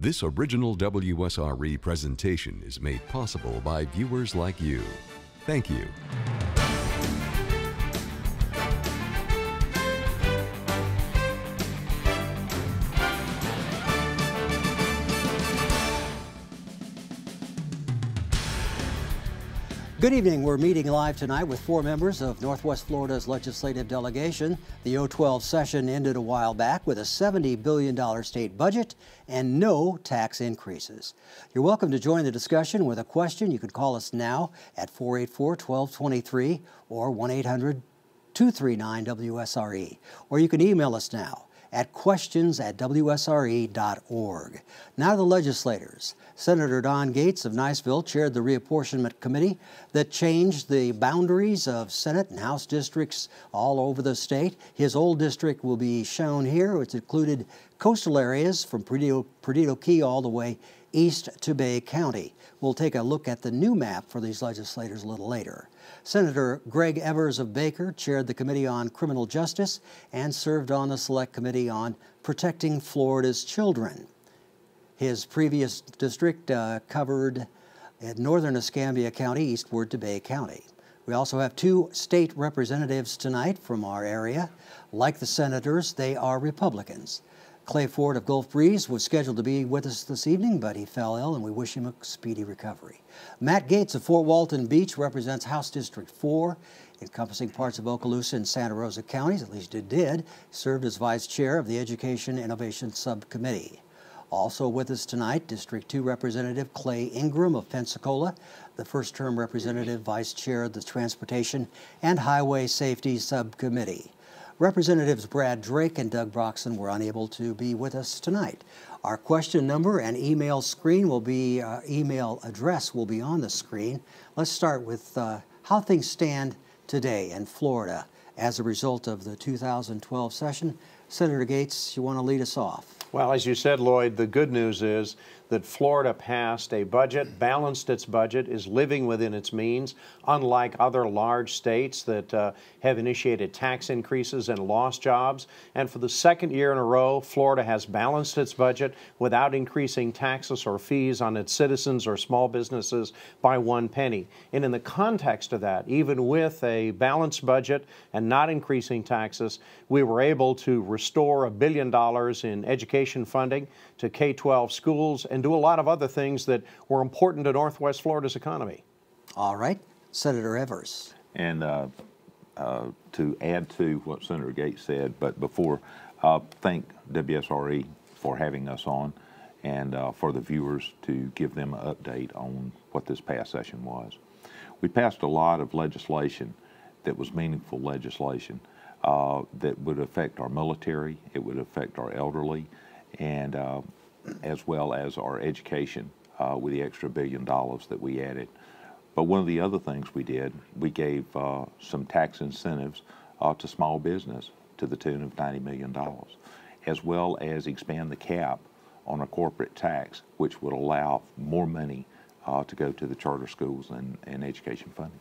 This original WSRE presentation is made possible by viewers like you. Thank you. Good evening. We're meeting live tonight with 4 members of Northwest Florida's Legislative Delegation. The 012 session ended a while back with a $70 billion state budget and no tax increases. You're welcome to join the discussion with a question. You could call us now at 484-1223 or 1-800-239-WSRE. Or you can email us now at questions@wsre.org. Now the legislators. Senator Don Gates of Niceville chaired the reapportionment committee that changed the boundaries of Senate and House districts all over the state. His old district will be shown here, which included coastal areas from Perdido Key all the way east to Bay County. We'll take a look at the new map for these legislators a little later. Senator Greg Evers of Baker chaired the Committee on Criminal Justice and served on the Select Committee on Protecting Florida's Children. His previous district covered northern Escambia County eastward to Bay County. We also have 2 state representatives tonight from our area. Like the senators, they are Republicans. Clay Ford of Gulf Breeze was scheduled to be with us this evening, but he fell ill, and we wish him a speedy recovery. Matt Gates of Fort Walton Beach represents House District 4, encompassing parts of Okaloosa and Santa Rosa counties, at least it did. Served as vice chair of the Education Innovation Subcommittee. Also with us tonight, District 2 Representative Clay Ingram of Pensacola, the first-term representative vice chair of the Transportation and Highway Safety Subcommittee. Representatives Brad Drake and Doug Broxson were unable to be with us tonight. Our question number and email address will be on the screen. Let's start with how things stand today in Florida as a result of the 2012 session. Senator Gates, you want to lead us off? Well, as you said, Lloyd, the good news is that Florida passed a budget, balanced its budget, is living within its means, unlike other large states that have initiated tax increases and lost jobs. And for the second year in a row, Florida has balanced its budget without increasing taxes or fees on its citizens or small businesses by 1 penny. And in the context of that, even with a balanced budget and not increasing taxes, we were able to restore $1 billion in education funding to K-12 schools and do a lot of other things that were important to Northwest Florida's economy. All right. Senator Evers. And to add to what Senator Gates said, but before, thank WSRE for having us on and for the viewers to give them an update on what this past session was. We passed a lot of legislation that was meaningful legislation that would affect our military, it would affect our elderly, and as well as our education with the extra $1 billion that we added. But one of the other things we did, we gave some tax incentives to small business to the tune of $90 million, as well as expand the cap on a corporate tax, which would allow more money to go to the charter schools and education funding.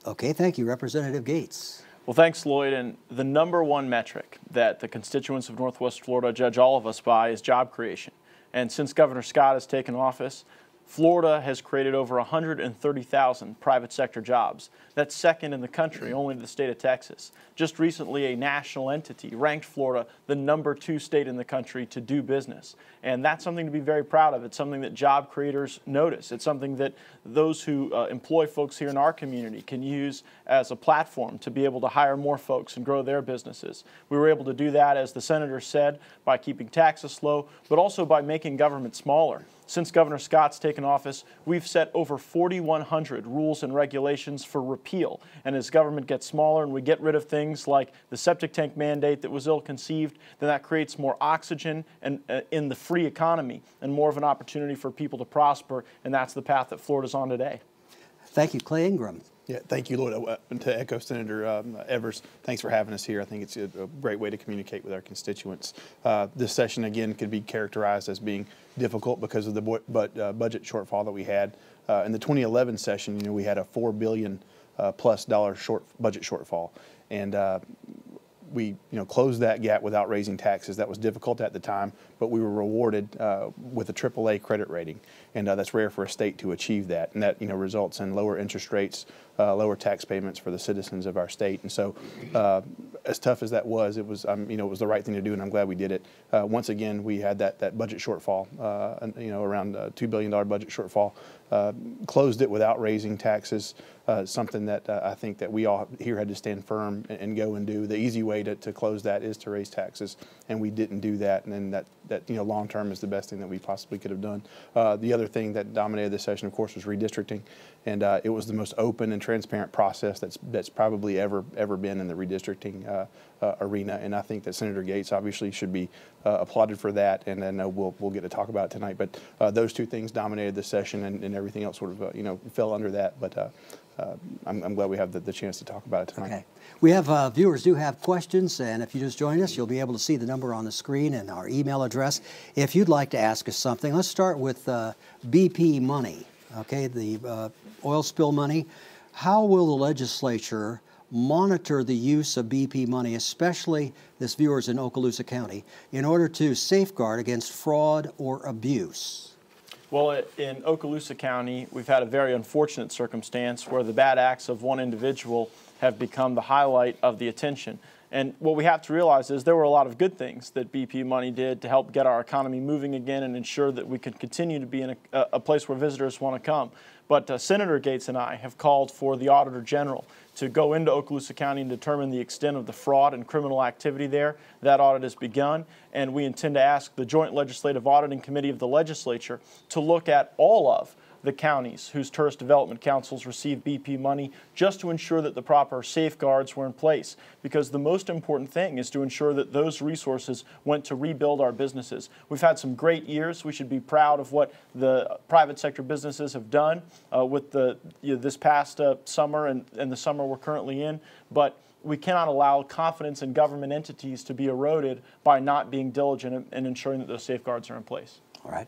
Okay, thank you. Representative Gates. Well, thanks, Lloyd. And the #1 metric that the constituents of Northwest Florida judge all of us by is job creation. And since Governor Scott has taken office, Florida has created over 130,000 private sector jobs. That's second in the country, only to the state of Texas. Just recently, a national entity ranked Florida the #2 state in the country to do business. And that's something to be very proud of. It's something that job creators notice. It's something that those who employ folks here in our community can use as a platform to be able to hire more folks and grow their businesses. We were able to do that, as the senator said, by keeping taxes low, but also by making government smaller. Since Governor Scott's taken office, we've set over 4,100 rules and regulations for repeal. And as government gets smaller and we get rid of things like the septic tank mandate that was ill-conceived, then that creates more oxygen and in the free economy and more of an opportunity for people to prosper. And that's the path that Florida's on today. Thank you, Clay Ingram. Yeah, thank you, Lloyd. To echo Senator Evers, thanks for having us here. I think it's a great way to communicate with our constituents. This session, again, could be characterized as being difficult because of the budget shortfall that we had. In the 2011 session, we had a $4 billion plus budget shortfall. And we closed that gap without raising taxes. That was difficult at the time, but we were rewarded with a AAA credit rating, and that's rare for a state to achieve that. And that results in lower interest rates, lower tax payments for the citizens of our state. And so, as tough as that was, it was it was the right thing to do, and I'm glad we did it. Once again, we had that budget shortfall, around $2 billion budget shortfall. Closed it without raising taxes. Something that I think that we all here had to stand firm and go and do. The easy way to close that is to raise taxes, and we didn't do that. And then that long term is the best thing that we possibly could have done. The other thing that dominated this session, of course, was redistricting, and it was the most open and transparent process that's probably ever been in the redistricting arena. And I think that Senator Gates obviously should be applauded for that. And I know we'll get to talk about it tonight. But those two things dominated the session, and everything else sort of fell under that. But I'm glad we have the chance to talk about it tonight. Okay. We have viewers do have questions, and if you just join us, you'll be able to see the number on the screen and our email address. If you'd like to ask us something, let's start with BP money, okay, the oil spill money. How will the legislature monitor the use of BP money, especially this viewers in Okaloosa County, in order to safeguard against fraud or abuse? Well, in Okaloosa County, we've had a very unfortunate circumstance where the bad acts of one individual have become the highlight of the attention. And what we have to realize is there were a lot of good things that BP money did to help get our economy moving again and ensure that we could continue to be in a place where visitors want to come. But Senator Gates and I have called for the Auditor General to go into Okaloosa County and determine the extent of the fraud and criminal activity there. That audit has begun, and we intend to ask the Joint Legislative Auditing Committee of the Legislature to look at all of the counties whose tourist development councils receive BP money, just to ensure that the proper safeguards were in place. Because the most important thing is to ensure that those resources went to rebuild our businesses. We've had some great years. We should be proud of what the private sector businesses have done with this past summer and the summer we're currently in. But we cannot allow confidence in government entities to be eroded by not being diligent in ensuring that those safeguards are in place. All right.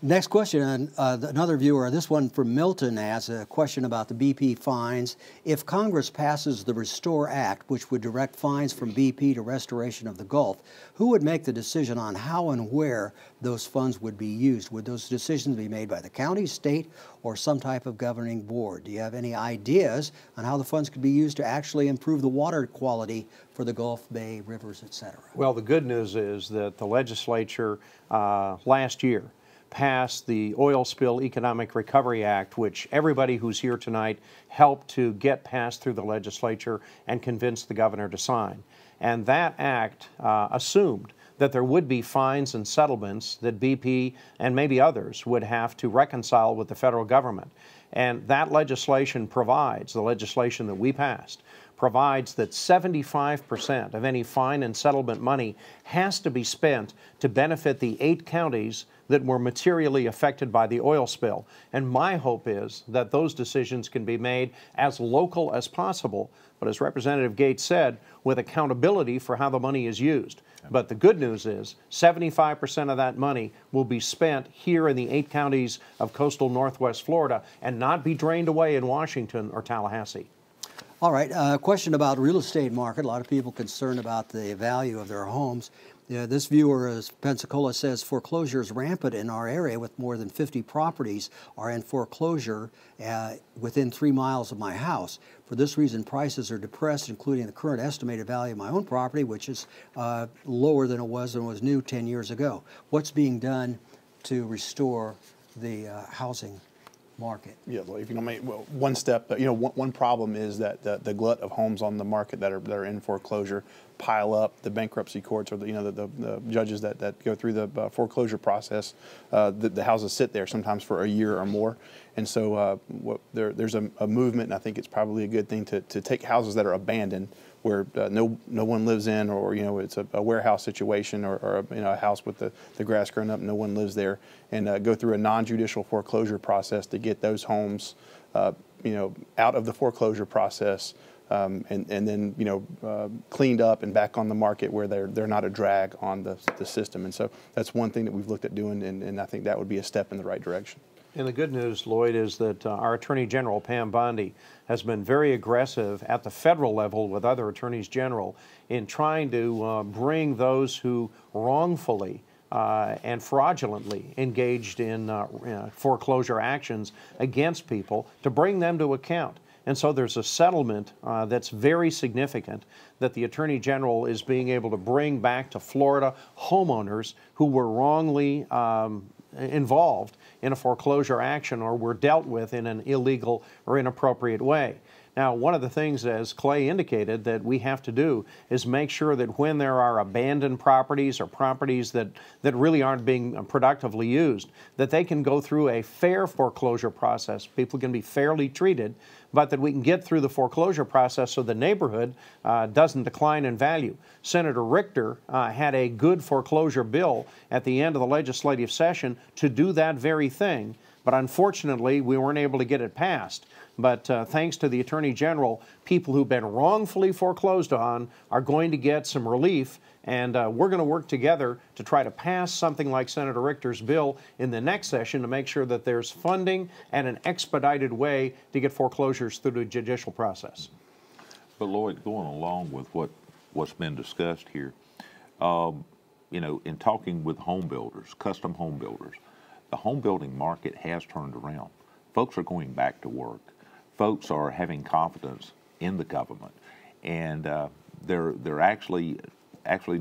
Next question, another viewer, this one from Milton, has a question about the BP fines. If Congress passes the Restore Act, which would direct fines from BP to restoration of the Gulf, who would make the decision on how and where those funds would be used? Would those decisions be made by the county, state, or some type of governing board? Do you have any ideas on how the funds could be used to actually improve the water quality for the Gulf, Bay, rivers, et cetera? Well, the good news is that the legislature last year passed the Oil Spill Economic Recovery Act, which everybody who's here tonight helped to get passed through the legislature and convince the governor to sign. And that act assumed that there would be fines and settlements that BP and maybe others would have to reconcile with the federal government. And that legislation provides, the legislation that we passed, provides that 75% of any fine and settlement money has to be spent to benefit the 8 counties that were materially affected by the oil spill. And my hope is that those decisions can be made as local as possible, but as Representative Gates said, with accountability for how the money is used. But the good news is 75% of that money will be spent here in the 8 counties of coastal Northwest Florida and not be drained away in Washington or Tallahassee. All right, a question about real estate market. A lot of people concerned about the value of their homes. This viewer, Pensacola, says foreclosure is rampant in our area, with more than 50 properties are in foreclosure within 3 miles of my house. For this reason, prices are depressed, including the current estimated value of my own property, which is lower than it was when it was new 10 years ago. What's being done to restore the housing market? Yeah, well, if you don't make one step, one problem is that the glut of homes on the market that are in foreclosure pile up. The bankruptcy courts, or the judges that go through the foreclosure process, the houses sit there sometimes for a year or more. And so there's a movement, and I think it's probably a good thing to take houses that are abandoned, where no one lives in, or it's a warehouse situation, or a house with the grass growing up, no one lives there, and go through a non-judicial foreclosure process to get those homes out of the foreclosure process, and then cleaned up and back on the market where they're not a drag on the system. And so that's one thing that we've looked at doing, and I think that would be a step in the right direction. And the good news, Lloyd, is that our Attorney General, Pam Bondi, has been very aggressive at the federal level with other attorneys general in trying to bring those who wrongfully and fraudulently engaged in foreclosure actions against people, to bring them to account. And so there's a settlement that's very significant that the Attorney General is being able to bring back to Florida homeowners who were wrongly involved in a foreclosure action or were dealt with in an illegal or inappropriate way. Now, one of the things, as Clay indicated, that we have to do is make sure that when there are abandoned properties or properties that really aren't being productively used, that they can go through a fair foreclosure process. People can be fairly treated, but that we can get through the foreclosure process so the neighborhood doesn't decline in value. Senator Richter had a good foreclosure bill at the end of the legislative session to do that very thing, but unfortunately we weren't able to get it passed. But thanks to the Attorney General, people who've been wrongfully foreclosed on are going to get some relief, and we're going to work together to try to pass something like Senator Richter's bill in the next session to make sure that there's funding and an expedited way to get foreclosures through the judicial process. But Lloyd, going along with what's been discussed here, you know, in talking with home builders, custom home builders, the home building market has turned around. Folks are going back to work. Folks are having confidence in the government, and they're actually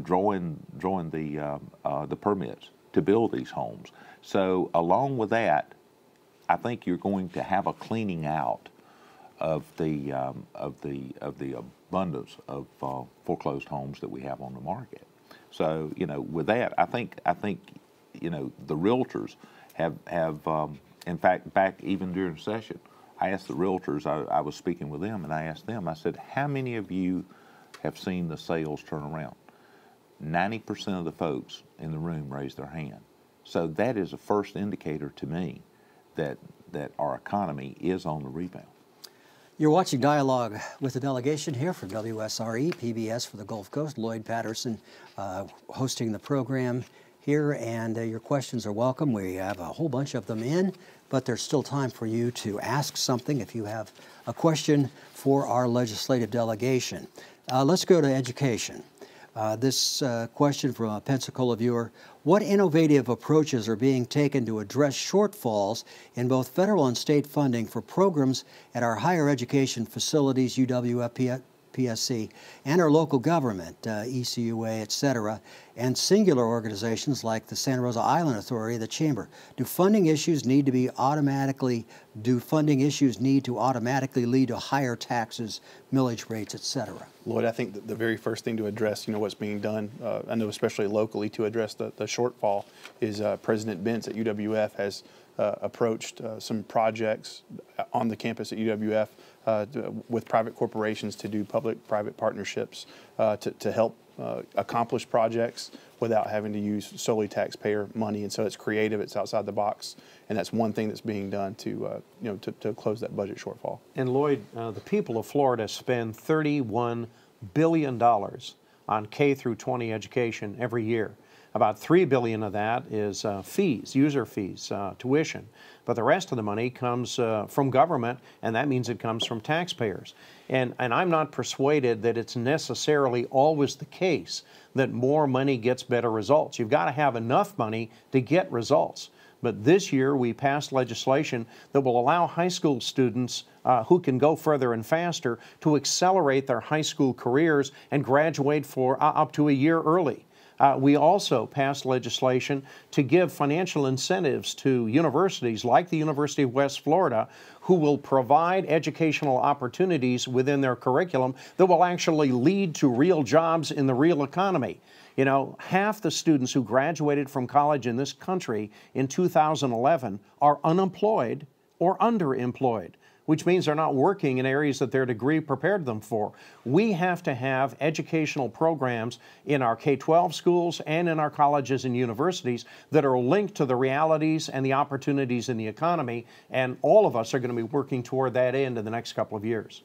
drawing the permits to build these homes. So along with that, I think you're going to have a cleaning out of the abundance of foreclosed homes that we have on the market. So, you know, with that, I think you know, the realtors have in fact, back even during session, I asked the realtors, I was speaking with them, and I asked them, I said, how many of you have seen the sales turn around? 90% of the folks in the room raised their hand. So that is a first indicator to me that our economy is on the rebound. You're watching Dialogue with the Delegation here from WSRE, PBS for the Gulf Coast. Lloyd Patterson hosting the program here, and your questions are welcome. We have a whole bunch of them in, but there's still time for you to ask something if you have a question for our legislative delegation. Let's go to education. This question from a Pensacola viewer: what innovative approaches are being taken to address shortfalls in both federal and state funding for programs at our higher education facilities, UWF, PSC, and our local government, ECUA, et.cetera., and singular organizations like the Santa Rosa Island Authority, the Chamber? Do funding issues need to automatically lead to higher taxes, millage rates, et.cetera.? Lloyd, I think that the very first thing to address, you know, what's being done, I know especially locally, to address the shortfall is President Bentz at UWF has approached some projects on the campus at UWF with private corporations to do public-private partnerships to help accomplish projects without having to use solely taxpayer money. And so it's creative, it's outside the box, and that's one thing that's being done to to close that budget shortfall. And Lloyd, the people of Florida spend $31 billion on K through 20 education every year. About $3 billion of that is fees, user fees, tuition. But the rest of the money comes from government, and that means it comes from taxpayers. And I'm not persuaded that it's necessarily always the case that more money gets better results. You've got to have enough money to get results. But this year we passed legislation that will allow high school students who can go further and faster to accelerate their high school careers and graduate for up to a year early. We also passed legislation to give financial incentives to universities like the University of West Florida, who will provide educational opportunities within their curriculum that will actually lead to real jobs in the real economy. You know, half the students who graduated from college in this country in 2011 are unemployed or underemployed, which means they're not working in areas that their degree prepared them for. We have to have educational programs in our K-12 schools and in our colleges and universities that are linked to the realities and the opportunities in the economy, and all of us are going to be working toward that end in the next couple of years.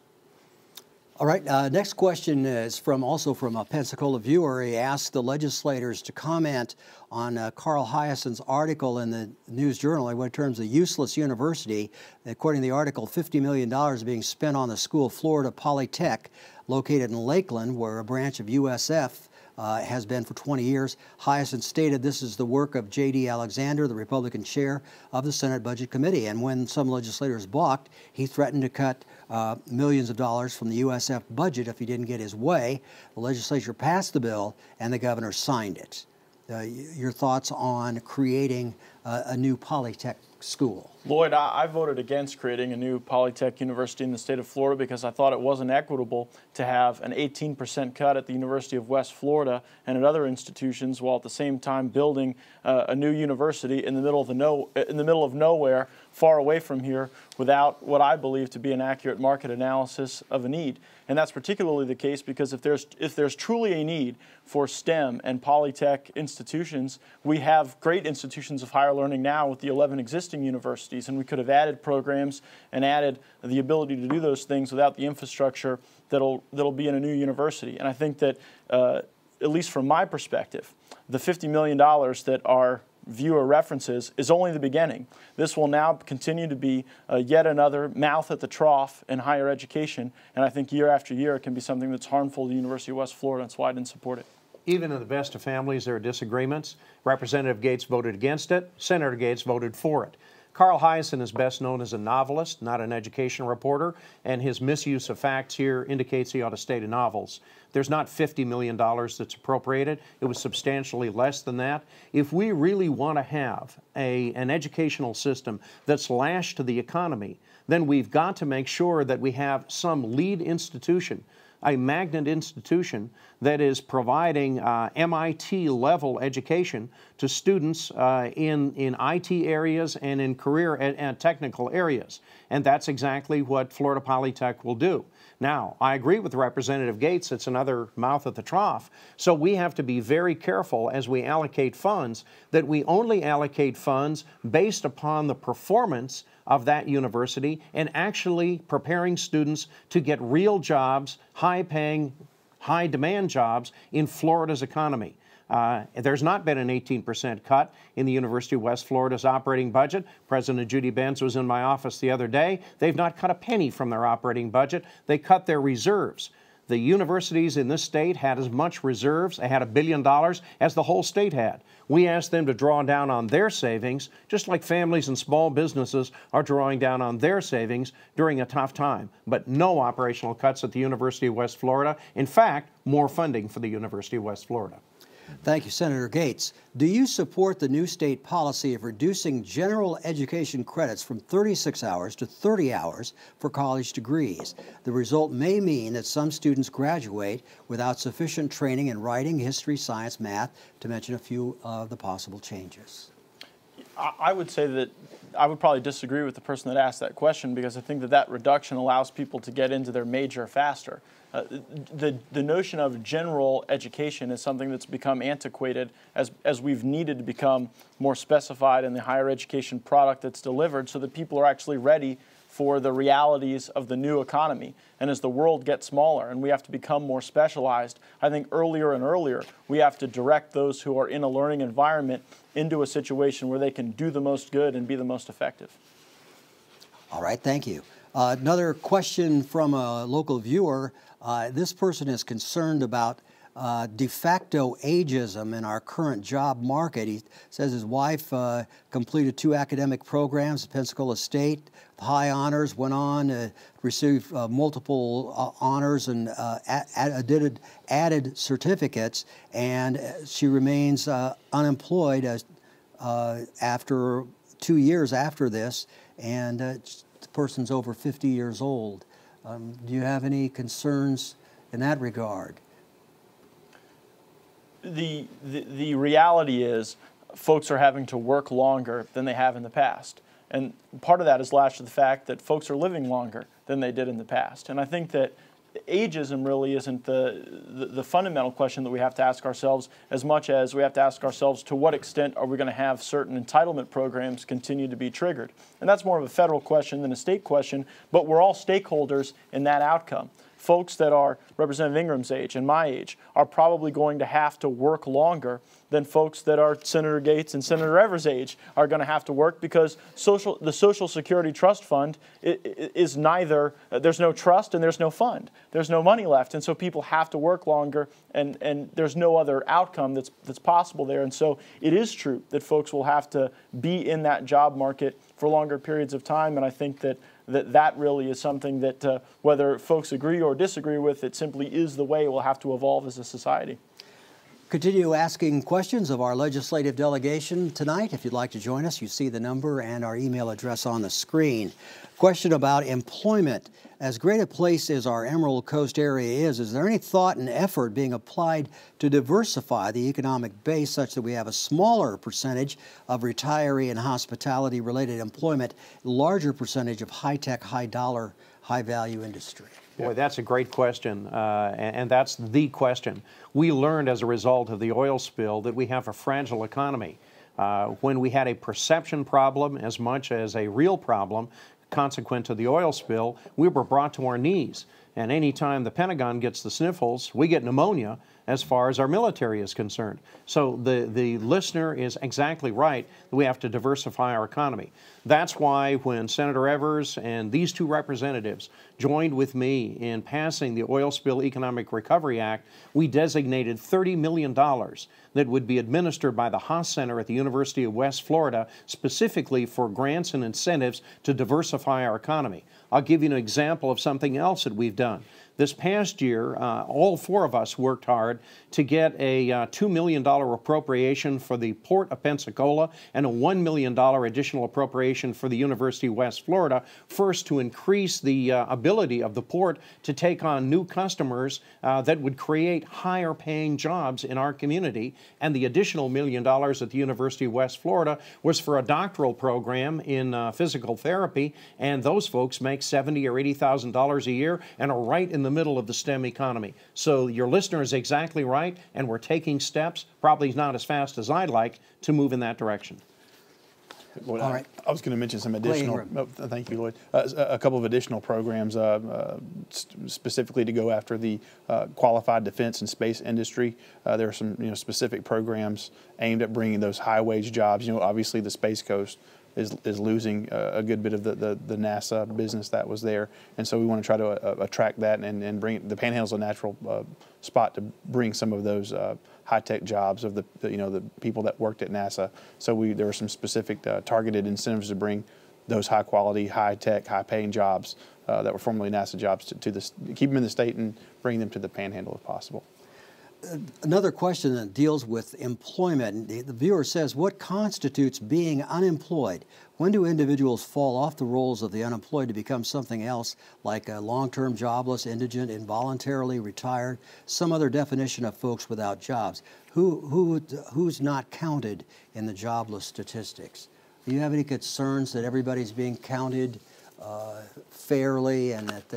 All right, next question is also from a Pensacola viewer. He asked the legislators to comment on Carl Hyacint's article in the News Journal in terms of useless university. According to the article, $50 million is being spent on the school Florida Polytech, located in Lakeland, where a branch of USF has been for 20 years. Hyacint stated this is the work of J.D. Alexander, the Republican chair of the Senate Budget Committee. And when some legislators balked, he threatened to cut millions of dollars from the USF budget if he didn't get his way. The legislature passed the bill, and the governor signed it. Your thoughts on creating a new Polytech school? Lloyd, I voted against creating a new Polytech university in the state of Florida because I thought it wasn't equitable to have an 18% cut at the University of West Florida and at other institutions, while at the same time building a new university in the middle of nowhere, far away from here, without what I believe to be an accurate market analysis of a need. And that's particularly the case because if there's truly a need for STEM and Polytech institutions, we have great institutions of higher learning now with the 11 existing universities, and we could have added programs and added the ability to do those things without the infrastructure that'll be in a new university. And I think that, at least from my perspective, the $50 million that our viewer references is only the beginning. This will now continue to be yet another mouth at the trough in higher education, and I think year after year it can be something that's harmful to the University of West Florida. That's why I didn't support it. Even in the best of families, there are disagreements. Representative Gates voted against it. Senator Gates voted for it. Carl Hyacint is best known as a novelist, not an education reporter, and his misuse of facts here indicates he ought to stay to novels. There's not $50 million that's appropriated. It was substantially less than that. If we really want to have an educational system that's lashed to the economy, then we've got to make sure that we have some lead institution, a magnet institution that is providing MIT-level education to students in IT areas and in career and technical areas. And that's exactly what Florida Polytech will do. Now, I agree with Representative Gates, it's another mouth at the trough, so we have to be very careful as we allocate funds that we only allocate funds based upon the performance of that university and actually preparing students to get real jobs, high-paying, high-demand jobs in Florida's economy. There's not been an 18% cut in the University of West Florida's operating budget. President Judy Benz was in my office the other day. They've not cut a penny from their operating budget. They cut their reserves. The universities in this state had as much reserves, they had $1 billion, as the whole state had. We asked them to draw down on their savings, just like families and small businesses are drawing down on their savings during a tough time. But no operational cuts at the University of West Florida. In fact, more funding for the University of West Florida. Thank you, Senator Gates. Do you support the new state policy of reducing general education credits from 36 hours to 30 hours for college degrees? The result may mean that some students graduate without sufficient training in writing, history, science, math, to mention a few of the possible changes. I would say that I would probably disagree with the person that asked that question because I think that reduction allows people to get into their major faster. The notion of general education is something that's become antiquated as we've needed to become more specified in the higher education product that's delivered so that people are actually ready for the realities of the new economy. And as the world gets smaller and we have to become more specialized, I think earlier and earlier we have to direct those who are in a learning environment into a situation where they can do the most good and be the most effective. All right, thank you. Another question from a local viewer. This person is concerned about de facto ageism in our current job market. He says his wife completed 2 academic programs at Pensacola State, high honors, went on to receive multiple honors and added certificates, and she remains unemployed after 2 years after this, and the person's over 50 years old. Do you have any concerns in that regard? The reality is folks are having to work longer than they have in the past. And part of that is lashed to the fact that folks are living longer than they did in the past. And I think that ageism really isn't the fundamental question that we have to ask ourselves as much as we have to ask ourselves to what extent are we going to have certain entitlement programs continue to be triggered. And that's more of a federal question than a state question, but we're all stakeholders in that outcome. folks that are Representative Ingram's age and my age are probably going to have to work longer than folks that are Senator Gates and Senator Evers' age are going to have to work, because the Social Security Trust Fund is neither, there's no trust and there's no fund. There's no money left, and so people have to work longer, and there's no other outcome that's possible there. And so it is true that folks will have to be in that job market for longer periods of time, and I think that really is something that whether folks agree or disagree with, it simply is the way we'll have to evolve as a society. Continue asking questions of our legislative delegation tonight. If you'd like to join us, you see the number and our email address on the screen. Question about employment. As great a place as our Emerald Coast area is there any thought and effort being applied to diversify the economic base such that we have a smaller percentage of retiree and hospitality-related employment, larger percentage of high-tech, high-dollar, high-value industry? Boy, that's a great question, and that's the question. We learned as a result of the oil spill that we have a fragile economy. When we had a perception problem as much as a real problem consequent to the oil spill, we were brought to our knees. And anytime the Pentagon gets the sniffles, we get pneumonia as far as our military is concerned. So the listener is exactly right that we have to diversify our economy. That's why when Senator Evers and these two representatives joined with me in passing the Oil Spill Economic Recovery Act, we designated $30 million that would be administered by the Haas Center at the University of West Florida specifically for grants and incentives to diversify our economy. I'll give you an example of something else that we've done. This past year, all four of us worked hard to get a $2 million appropriation for the Port of Pensacola and a $1 million additional appropriation for the University of West Florida, first to increase the ability of the port to take on new customers that would create higher paying jobs in our community, and the additional $1 million at the University of West Florida was for a doctoral program in physical therapy, and those folks make $70,000 or $80,000 a year and are right in the middle of the STEM economy. So your listener is exactly right, and we're taking steps, probably not as fast as I'd like, to move in that direction. All right. I was going to mention some additional, thank you, Lloyd, a couple of additional programs specifically to go after the qualified defense and space industry. There are some specific programs aimed at bringing those high-wage jobs. Obviously the Space Coast is losing a good bit of the NASA business that was there, and so we want to try to attract that and bring the Panhandle's a natural spot to bring some of those high-tech jobs of the people that worked at NASA. So there were some specific targeted incentives to bring those high-quality, high-tech, high-paying jobs that were formerly NASA jobs to keep them in the state and bring them to the Panhandle if possible. Another question that deals with employment. The viewer says, what constitutes being unemployed? When do individuals fall off the rolls of the unemployed to become something else, like a long-term jobless, indigent, involuntarily retired, some other definition of folks without jobs? Who's not counted in the jobless statistics? Do you have any concerns that everybody's being counted fairly, and that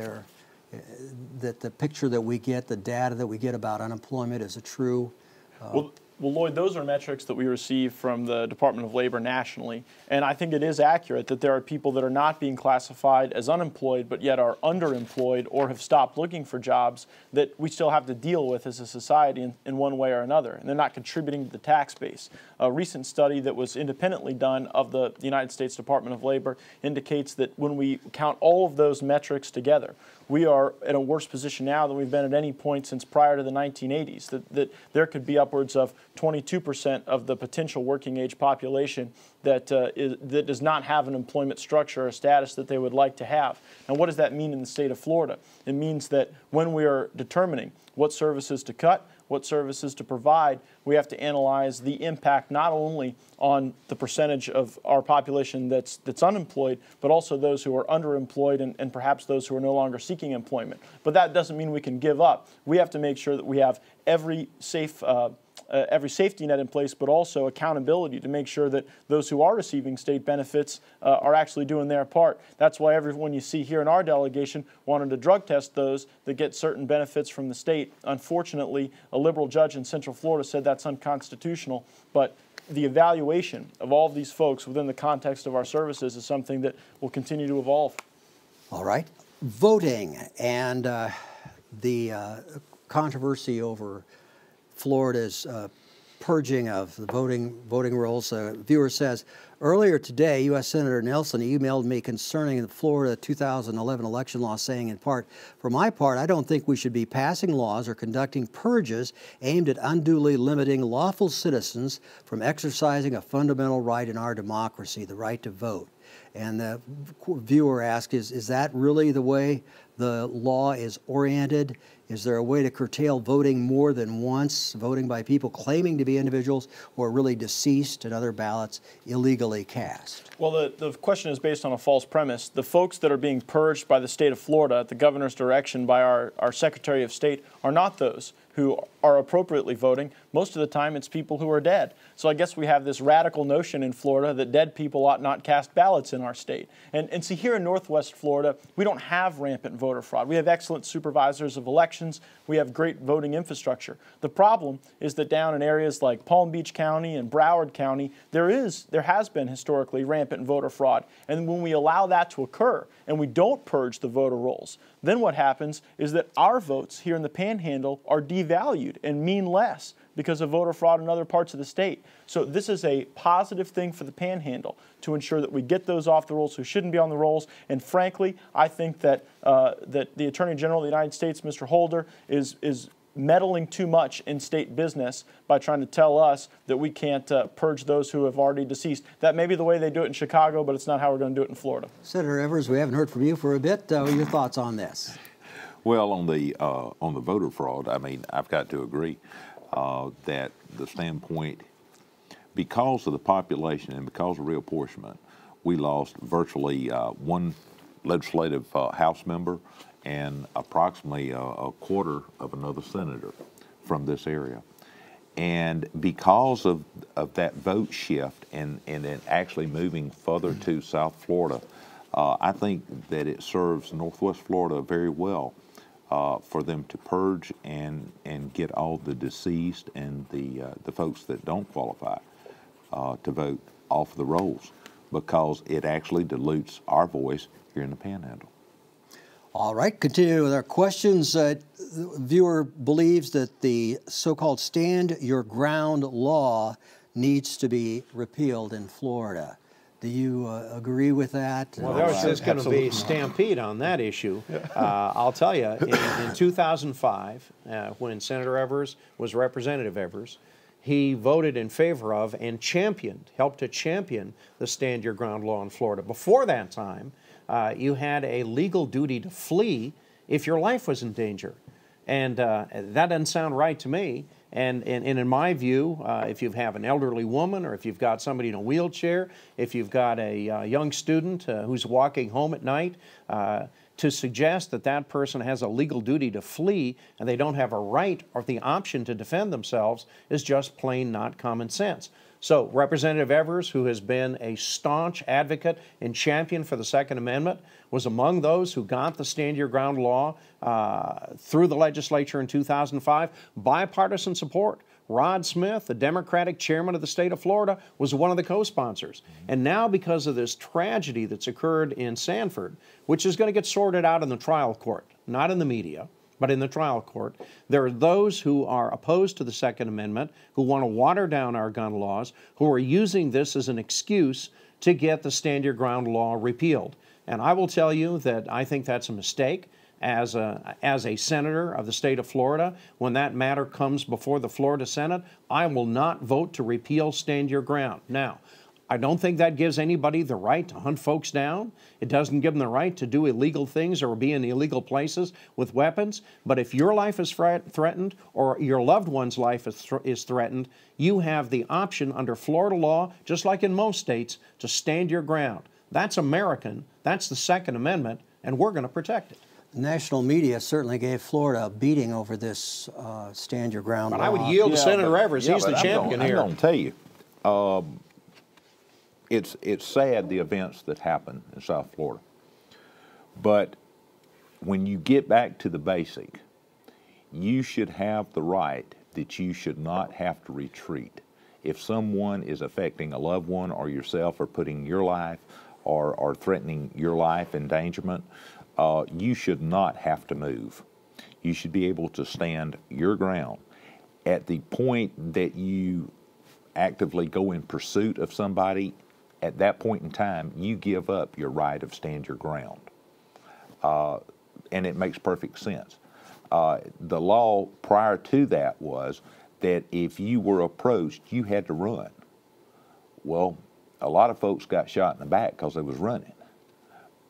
the picture that we get, the data that we get about unemployment is a true? Well, Lloyd, those are metrics that we receive from the Department of Labor nationally, and I think it is accurate that there are people that are not being classified as unemployed but yet are underemployed or have stopped looking for jobs that we still have to deal with as a society in one way or another, and they're not contributing to the tax base. A recent study that was independently done of the United States Department of Labor indicates that when we count all of those metrics together, we are in a worse position now than we've been at any point since prior to the 1980s, that there could be upwards of 22% of the potential working age population that does not have an employment structure or status that they would like to have. Now, what does that mean in the state of Florida? It means that when we are determining what services to cut, what services to provide, we have to analyze the impact not only on the percentage of our population that's unemployed, but also those who are underemployed and perhaps those who are no longer seeking employment. But that doesn't mean we can give up. We have to make sure that we have every safety net in place, but also accountability to make sure that those who are receiving state benefits are actually doing their part. That's why everyone you see here in our delegation wanted to drug test those that get certain benefits from the state. Unfortunately, a liberal judge in Central Florida said that's unconstitutional, but the evaluation of all of these folks within the context of our services is something that will continue to evolve. All right. Voting, and the controversy over Florida's purging of the voting rolls. A viewer says, earlier today, U.S. Senator Nelson emailed me concerning the Florida 2011 election law, saying in part, for my part, I don't think we should be passing laws or conducting purges aimed at unduly limiting lawful citizens from exercising a fundamental right in our democracy, the right to vote. And the viewer asked, is that really the way the law is oriented? Is there a way to curtail voting more than once, voting by people claiming to be individuals who are really deceased and other ballots illegally cast? Well, the question is based on a false premise. The folks that are being purged by the state of Florida at the governor's direction by our Secretary of State are not those who are appropriately voting. Most of the time, it's people who are dead. So I guess we have this radical notion in Florida that dead people ought not cast ballots in our state. And see, here in Northwest Florida, we don't have rampant voter fraud. We have excellent supervisors of elections. We have great voting infrastructure. The problem is that down in areas like Palm Beach County and Broward County, there has been historically rampant voter fraud. And when we allow that to occur and we don't purge the voter rolls, then what happens is that our votes here in the Panhandle are devalued and mean less because of voter fraud in other parts of the state. So this is a positive thing for the Panhandle to ensure that we get those off the rolls who shouldn't be on the rolls. And frankly, I think that that the Attorney General of the United States, Mr. Holder, is meddling too much in state business by trying to tell us that we can't purge those who have already deceased. That may be the way they do it in Chicago, but it's not how we're going to do it in Florida. Senator Evers, we haven't heard from you for a bit. What are your thoughts on this? Well, on the voter fraud, I mean, I've got to agree that the standpoint, because of the population and because of reapportionment, we lost virtually one legislative House member and approximately a quarter of another senator from this area. And because of that vote shift and then actually moving further to South Florida, I think that it serves Northwest Florida very well for them to purge and get all the deceased and the folks that don't qualify to vote off the rolls, because it actually dilutes our voice here in the Panhandle. All right, continuing with our questions. The viewer believes that the so-called Stand Your Ground law needs to be repealed in Florida. Do you agree with that? Well, there's going to be a stampede on that issue. I'll tell you, in 2005, when Senator Evers was Representative Evers, he voted in favor of and helped to champion the Stand Your Ground law in Florida. Before that time, you had a legal duty to flee if your life was in danger. And that doesn't sound right to me. And in my view, if you have an elderly woman, or if you've got somebody in a wheelchair, if you've got a young student who's walking home at night, to suggest that that person has a legal duty to flee and they don't have a right or the option to defend themselves is just plain not common sense. So Representative Evers, who has been a staunch advocate and champion for the Second Amendment, was among those who got the Stand Your Ground law through the legislature in 2005. Bipartisan support. Rod Smith, the Democratic chairman of the state of Florida, was one of the co-sponsors. And now, because of this tragedy that's occurred in Sanford, which is going to get sorted out in the trial court, not in the media, but in the trial court, there are those who are opposed to the Second Amendment, who want to water down our gun laws, who are using this as an excuse to get the Stand Your Ground law repealed. And I will tell you that I think that's a mistake. As a senator of the state of Florida, when that matter comes before the Florida Senate, I will not vote to repeal Stand Your Ground. Now, I don't think that gives anybody the right to hunt folks down. It doesn't give them the right to do illegal things or be in illegal places with weapons. But if your life is threatened or your loved one's life is threatened, you have the option under Florida law, just like in most states, to stand your ground. That's American. That's the Second Amendment, and we're going to protect it. National media certainly gave Florida a beating over this Stand Your Ground law. I would yield to Senator Evers. He's the champion here. I'm going to tell you, it's sad, the events that happen in South Florida. But when you get back to the basic, you should have the right that you should not have to retreat. If someone is affecting a loved one or yourself, or putting your life or threatening your life endangerment, you should not have to move. You should be able to stand your ground. At the point that you actively go in pursuit of somebody, at that point in time, you give up your right of stand your ground. And it makes perfect sense. The law prior to that was that if you were approached, you had to run. Well, a lot of folks got shot in the back because they was running.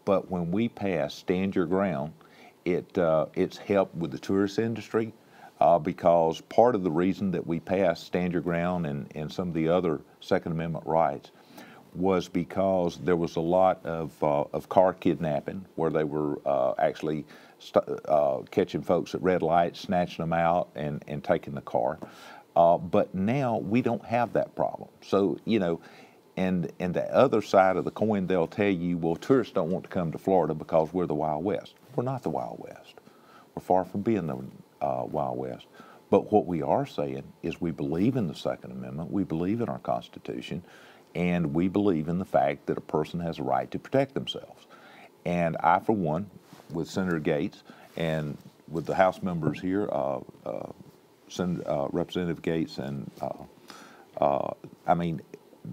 But when we passed Stand Your Ground, it's helped with the tourist industry because part of the reason that we passed Stand Your Ground and some of the other Second Amendment rights was because there was a lot of car kidnapping where they were actually catching folks at red lights, snatching them out, and taking the car. But now we don't have that problem. So, you know, and the other side of the coin, they'll tell you, well, tourists don't want to come to Florida because we're the Wild West. We're not the Wild West. We're far from being the Wild West. But what we are saying is we believe in the Second Amendment, we believe in our Constitution, and we believe in the fact that a person has a right to protect themselves. And I, for one, with Senator Gates and with the House members here, Representative Gates, and I mean,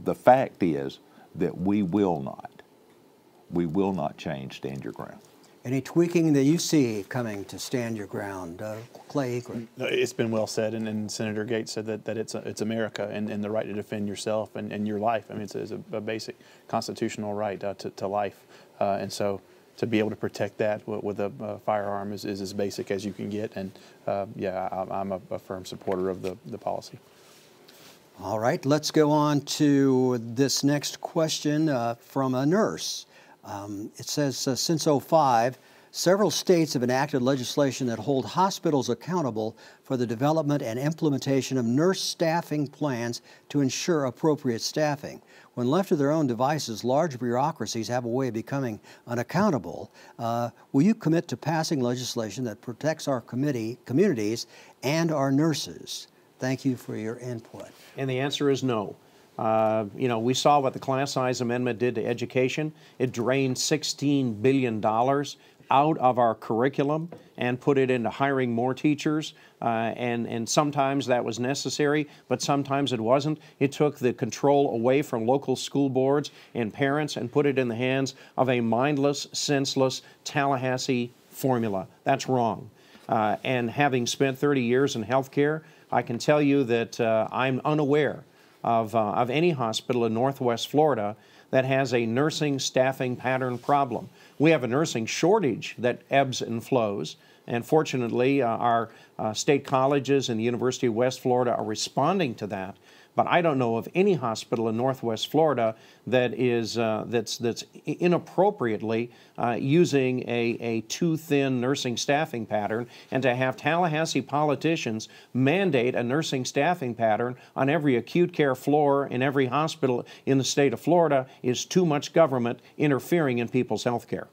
the fact is that we will not change Stand Your Ground. Any tweaking that you see coming to Stand Your Ground, Clay? No, it's been well said, and Senator Gates said that it's America and the right to defend yourself and your life. I mean, it's a basic constitutional right to life, and so to be able to protect that with a firearm is as basic as you can get. And yeah, I'm a firm supporter of the policy. All right, let's go on to this next question from a nurse. It says, since '05, several states have enacted legislation that hold hospitals accountable for the development and implementation of nurse staffing plans to ensure appropriate staffing. When left to their own devices, large bureaucracies have a way of becoming unaccountable. Will you commit to passing legislation that protects our communities and our nurses? Thank you for your input. And the answer is no. You know, we saw what the class size amendment did to education. It drained $16 billion out of our curriculum and put it into hiring more teachers. And sometimes that was necessary, but sometimes it wasn't. It took the control away from local school boards and parents and put it in the hands of a mindless, senseless Tallahassee formula. That's wrong. And having spent 30 years in healthcare, I can tell you that I'm unaware of any hospital in Northwest Florida that has a nursing staffing pattern problem. We have a nursing shortage that ebbs and flows, and fortunately our state colleges and the University of West Florida are responding to that. But I don't know of any hospital in Northwest Florida that is that's inappropriately using a too thin nursing staffing pattern, and to have Tallahassee politicians mandate a nursing staffing pattern on every acute care floor in every hospital in the state of Florida is too much government interfering in people's health care.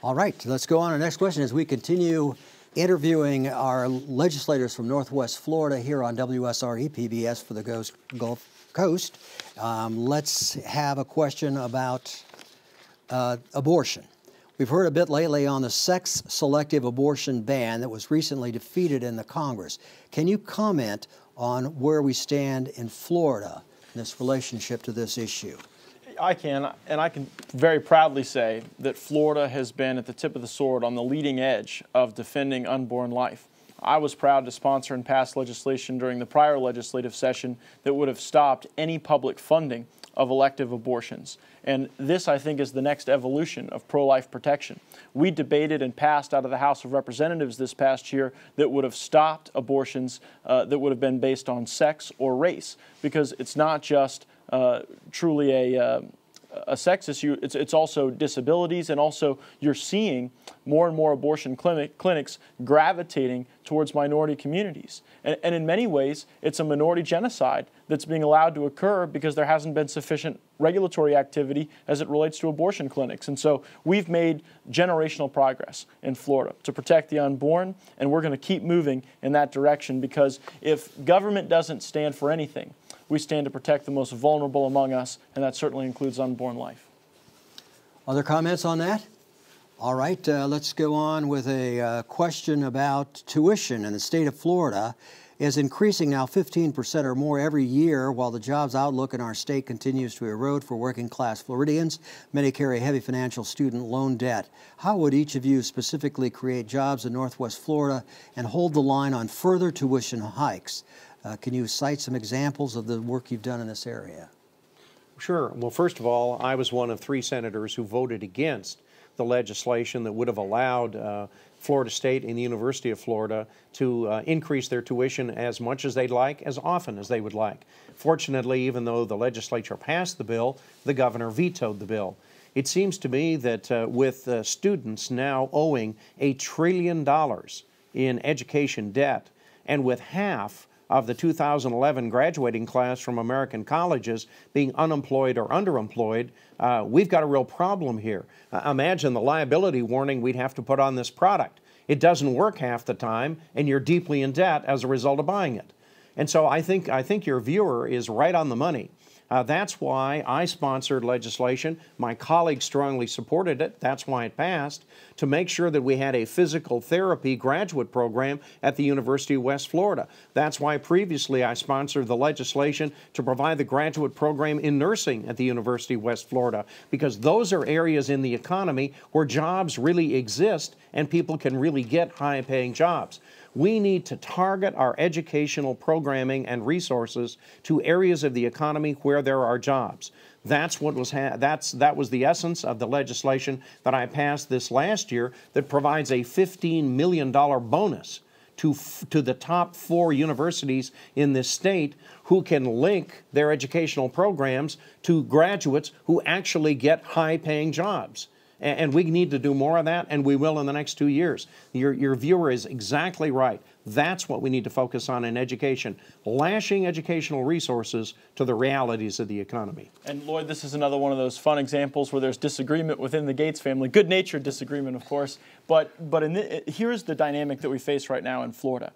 All right, let's go on to the next question as we continue interviewing our legislators from Northwest Florida here on WSRE PBS for the Gulf Coast. Let's have a question about abortion. We've heard a bit lately on the sex-selective abortion ban that was recently defeated in the Congress. Can you comment on where we stand in Florida in this relationship to this issue? I can, and I can very proudly say that Florida has been at the tip of the sword on the leading edge of defending unborn life. I was proud to sponsor and pass legislation during the prior legislative session that would have stopped any public funding of elective abortions. And this, I think, is the next evolution of pro-life protection. We debated and passed out of the House of Representatives this past year that would have stopped abortions that would have been based on sex or race, because it's not just truly a sex issue, it's also disabilities, and also you're seeing more and more abortion clinics gravitating towards minority communities. And in many ways, it's a minority genocide that's being allowed to occur because there hasn't been sufficient regulatory activity as it relates to abortion clinics. And so we've made generational progress in Florida to protect the unborn, and we're going to keep moving in that direction, because if government doesn't stand for anything, we stand to protect the most vulnerable among us, and that certainly includes unborn life. Other comments on that? All right, let's go on with a question about tuition. In the state of Florida is increasing now 15% or more every year, while the jobs outlook in our state continues to erode for working class Floridians. Many carry heavy financial student loan debt. How would each of you specifically create jobs in Northwest Florida and hold the line on further tuition hikes? Can you cite some examples of the work you've done in this area? Sure. Well, first of all, I was one of 3 senators who voted against the legislation that would have allowed Florida State and the University of Florida to increase their tuition as much as they'd like, as often as they would like. Fortunately, even though the legislature passed the bill, the governor vetoed the bill. It seems to me that with students now owing $1 trillion in education debt, and with half of the 2011 graduating class from American colleges being unemployed or underemployed, we've got a real problem here. Imagine the liability warning we'd have to put on this product. It doesn't work half the time, and you're deeply in debt as a result of buying it. And so I think your viewer is right on the money. That's why I sponsored legislation. My colleagues strongly supported it. That's why it passed, to make sure that we had a physical therapy graduate program at the University of West Florida. That's why previously I sponsored the legislation to provide the graduate program in nursing at the University of West Florida, because those are areas in the economy where jobs really exist and people can really get high-paying jobs. We need to target our educational programming and resources to areas of the economy where there are jobs. That's what was that was the essence of the legislation that I passed this last year, that provides a $15 million bonus to the top 4 universities in this state, who can link their educational programs to graduates who actually get high-paying jobs. And we need to do more of that, and we will in the next 2 years. Your viewer is exactly right. That's what we need to focus on in education, lashing educational resources to the realities of the economy. And Lloyd, this is another one of those fun examples where there's disagreement within the Gates family, good-natured disagreement, of course, but here's the dynamic that we face right now in Florida.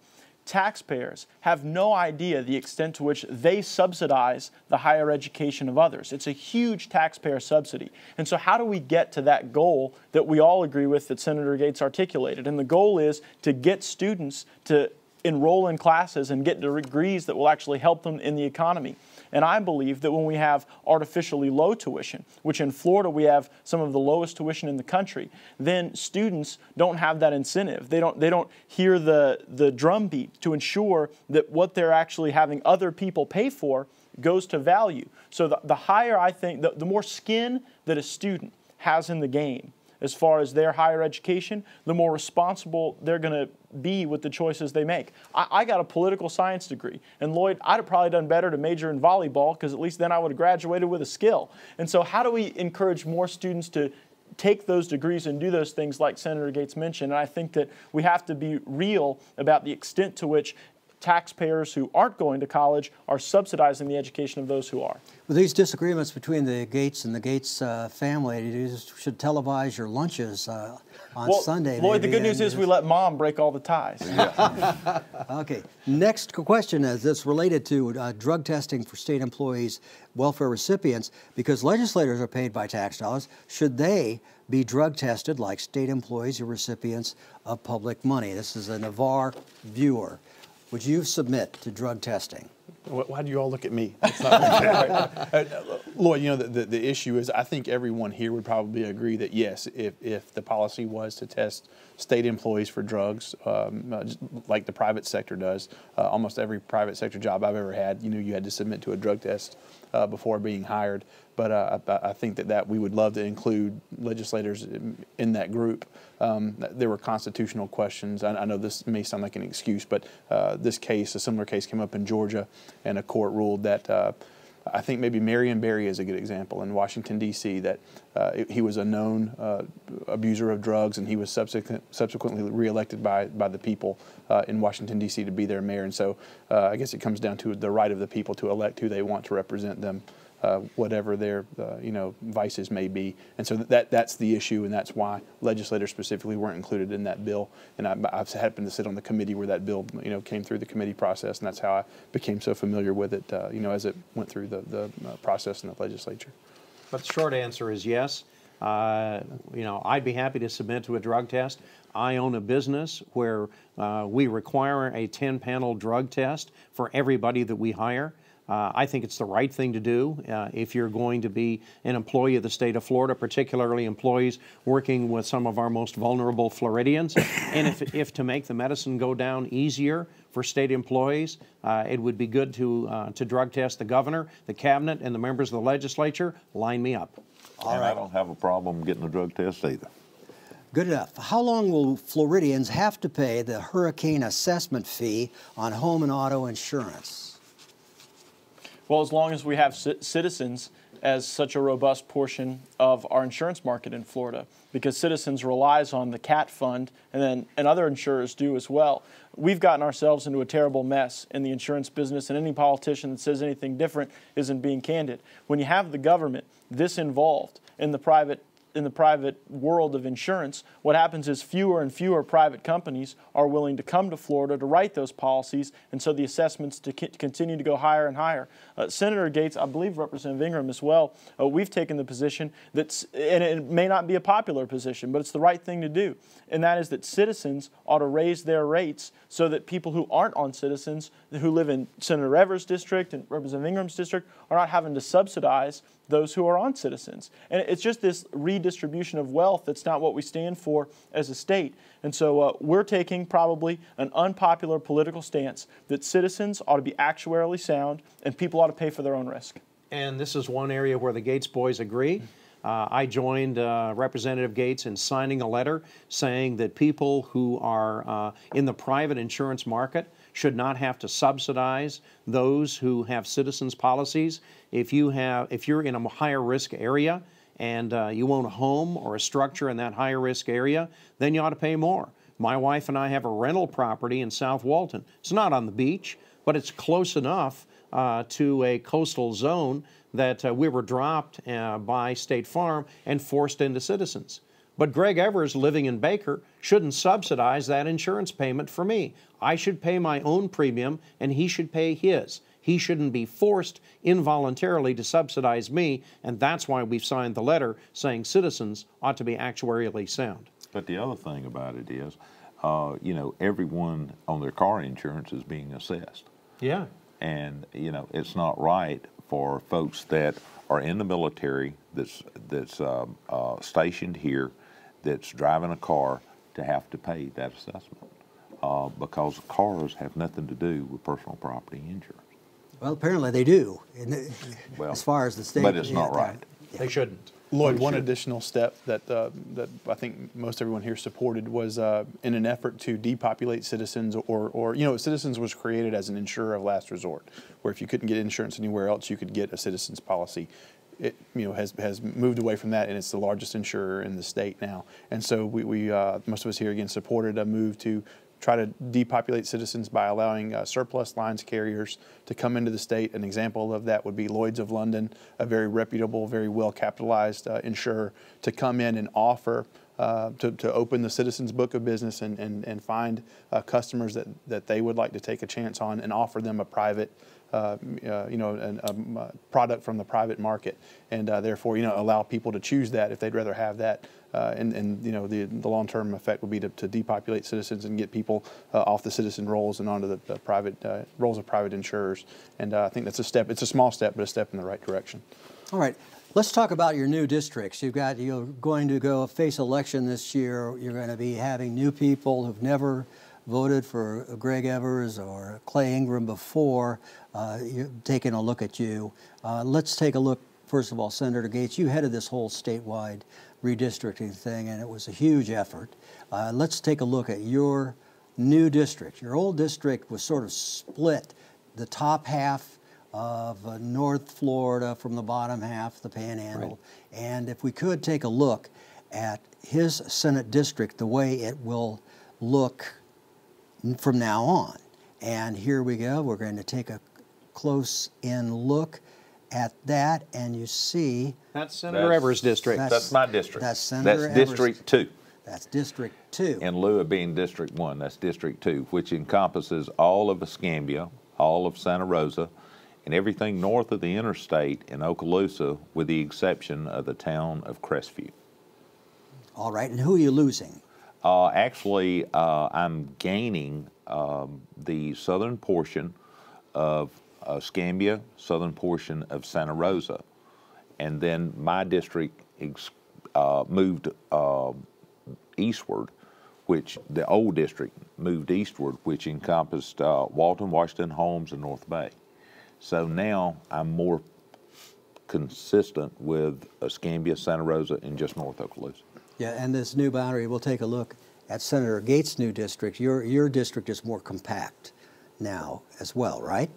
Taxpayers have no idea the extent to which they subsidize the higher education of others. It's a huge taxpayer subsidy. And so how do we get to that goal that we all agree with, that Senator Gates articulated? And the goal is to get students to enroll in classes and get degrees that will actually help them in the economy. And I believe that when we have artificially low tuition, which in Florida we have some of the lowest tuition in the country, then students don't have that incentive. They don't hear the drumbeat to ensure that what they're actually having other people pay for goes to value. So the higher, I think, the more skin that a student has in the game as far as their higher education, the more responsible they're going to be with the choices they make. I got a political science degree, and Lloyd, I'd have probably done better to major in volleyball, because at least then I would have graduated with a skill. And so how do we encourage more students to take those degrees and do those things like Senator Gates mentioned? And I think that we have to be real about the extent to which taxpayers who aren't going to college are subsidizing the education of those who are. With these disagreements between the Gates and the Gates family, you should televise your lunches on Sunday. Lloyd, the good news is we let Mom break all the ties. Yeah. Okay. Next question is this, related to drug testing for state employees, welfare recipients. Because legislators are paid by tax dollars, should they be drug tested like state employees or recipients of public money? This is a Navarre viewer. Would you submit to drug testing? Why do you all look at me? That's not Lloyd, you know, the issue is, I think everyone here would probably agree that yes, if the policy was to test state employees for drugs, like the private sector does, almost every private sector job I've ever had, you know, you had to submit to a drug test before being hired. But I think that we would love to include legislators in that group. There were constitutional questions. I know this may sound like an excuse, but a similar case came up in Georgia, and a court ruled that I think maybe Marion Barry is a good example in Washington, D.C., that he was a known abuser of drugs, and he was subsequently reelected by the people in Washington, D.C. to be their mayor. And so I guess it comes down to the right of the people to elect who they want to represent them, whatever their vices may be. And so that's the issue, and that's why legislators specifically weren't included in that bill. And I've happened to sit on the committee where that bill came through the committee process, and that's how I became so familiar with it as it went through the process in the legislature. But the short answer is yes. You know, I'd be happy to submit to a drug test. I own a business where we require a 10-panel drug test for everybody that we hire. I think it's the right thing to do if you're going to be an employee of the state of Florida, particularly employees working with some of our most vulnerable Floridians. And if to make the medicine go down easier for state employees, it would be good to drug test the governor, the cabinet, and the members of the legislature. Line me up. All right. I don't have a problem getting a drug test either. Good enough. How long will Floridians have to pay the hurricane assessment fee on home and auto insurance? Well, as long as we have Citizens as such a robust portion of our insurance market in Florida, because Citizens relies on the CAT fund, and other insurers do as well. We've gotten ourselves into a terrible mess in the insurance business, and any politician that says anything different isn't being candid. When you have the government this involved in the private world of insurance, what happens is fewer and fewer private companies are willing to come to Florida to write those policies, and so the assessments continue to go higher and higher. Senator Gates, I believe Representative Ingram as well, we've taken the position that, and it may not be a popular position, but it's the right thing to do, and that is that Citizens ought to raise their rates so that people who aren't on Citizens, who live in Senator Evers' district and Representative Ingram's district, are not having to subsidize those who are on Citizens. And it's just this redistribution of wealth that's not what we stand for as a state. And so we're taking probably an unpopular political stance that Citizens ought to be actuarially sound and people ought to pay for their own risk. And this is one area where the Gates boys agree. I joined Representative Gates in signing a letter saying that people who are in the private insurance market should not have to subsidize those who have Citizens policies. If you're in a higher risk area and you own a home or a structure in that higher risk area, then you ought to pay more. My wife and I have a rental property in South Walton. It's not on the beach, but it's close enough to a coastal zone that we were dropped by State Farm and forced into Citizens. But Greg Evers, living in Baker, shouldn't subsidize that insurance payment for me. I should pay my own premium, and he should pay his. He shouldn't be forced involuntarily to subsidize me, and that's why we've signed the letter saying Citizens ought to be actuarially sound. But the other thing about it is, you know, everyone on their car insurance is being assessed. Yeah. And, you know, it's not right for folks that are in the military, that's stationed here, that's driving a car, to have to pay that assessment because cars have nothing to do with personal property insurance. Well, apparently they do, as far as the state. But it's not right. Yeah. They shouldn't. Lloyd, one additional step that I think most everyone here supported was in an effort to depopulate Citizens, or you know, Citizens was created as an insurer of last resort, where if you couldn't get insurance anywhere else, you could get a Citizens policy. It has moved away from that, and it's the largest insurer in the state now. And so we most of us here again supported a move to try to depopulate Citizens by allowing surplus lines carriers to come into the state. An example of that would be Lloyd's of London, a very reputable, very well-capitalized insurer, to come in and offer to open the Citizens book of business and find customers that they would like to take a chance on and offer them a private a product from the private market, and therefore, allow people to choose that if they'd rather have that. And the long-term effect would be to depopulate Citizens and get people off the Citizen rolls and onto the private rolls of private insurers. And I think that's a step. It's a small step, but a step in the right direction. All right. Let's talk about your new districts. You're going to go face election this year. You're going to be having new people who've never voted for Greg Evers or Clay Ingram before. You're taking a look at you. Let's take a look. First of all, Senator Gates, you headed this whole statewide redistricting thing, and it was a huge effort. Let's take a look at your new district. Your old district was sort of split, the top half of North Florida from the bottom half, the Panhandle. Right. And if we could take a look at his Senate district, the way it will look from now on. And here we go. We're going to take a close-in look at that, and you see... That's Senator Evers' district. That's my district. That's Senator Evers. District 2. That's District 2. In lieu of being District 1, that's District 2, which encompasses all of Escambia, all of Santa Rosa, and everything north of the interstate in Okaloosa, with the exception of the town of Crestview. All right, and who are you losing? Actually, I'm gaining the southern portion of Escambia, southern portion of Santa Rosa, and then my district moved eastward, which the old district moved eastward, which encompassed Walton, Washington, Holmes, and North Bay. So now I'm more consistent with Escambia, Santa Rosa, and just North Okaloosa. Yeah, and this new boundary, we'll take a look at Senator Gates' new district. Your district is more compact now as well, right?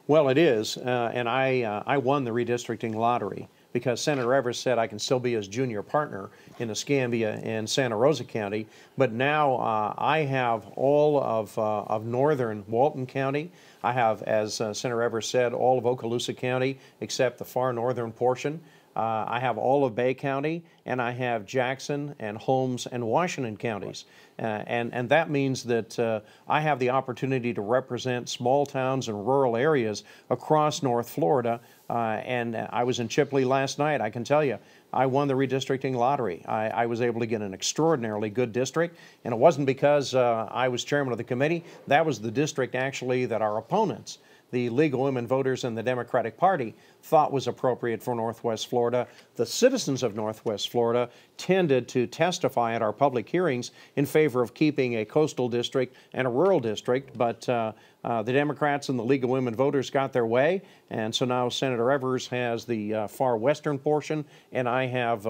Well, it is, and I won the redistricting lottery because Senator Evers said I can still be his junior partner in Escambia and Santa Rosa County, but now I have all of northern Walton County. I have, as Senator Evers said, all of Okaloosa County except the far northern portion. I have all of Bay County, and I have Jackson and Holmes and Washington counties. And that means that I have the opportunity to represent small towns and rural areas across North Florida. And I was in Chipley last night. I can tell you, I won the redistricting lottery. I was able to get an extraordinarily good district, and it wasn't because I was chairman of the committee. That was the district, actually, that our opponents, the League of Women Voters and the Democratic Party, thought was appropriate for Northwest Florida. The citizens of Northwest Florida tended to testify at our public hearings in favor of keeping a coastal district and a rural district, but the Democrats and the League of Women Voters got their way, and so now Senator Evers has the far western portion, and I have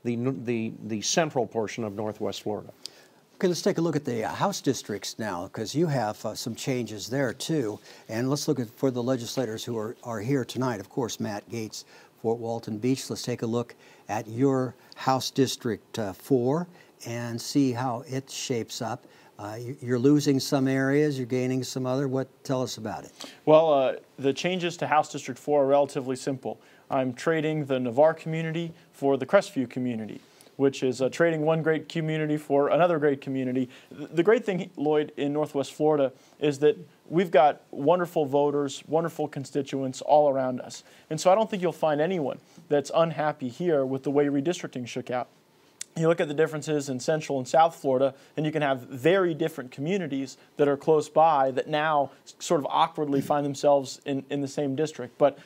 the central portion of Northwest Florida. Okay, let's take a look at the House districts now, because you have some changes there too. And let's look at, for the legislators who are here tonight, of course, Matt Gaetz, Fort Walton Beach. Let's take a look at your House District 4 and see how it shapes up. You're losing some areas, you're gaining some other. Tell us about it. Well, the changes to House District 4 are relatively simple. I'm trading the Navarre community for the Crestview community, which is trading one great community for another great community. The great thing, Lloyd, in Northwest Florida is that we've got wonderful voters, wonderful constituents all around us. And so I don't think you'll find anyone that's unhappy here with the way redistricting shook out. You look at the differences in Central and South Florida, and you can have very different communities that are close by that now sort of awkwardly find themselves in the same district. But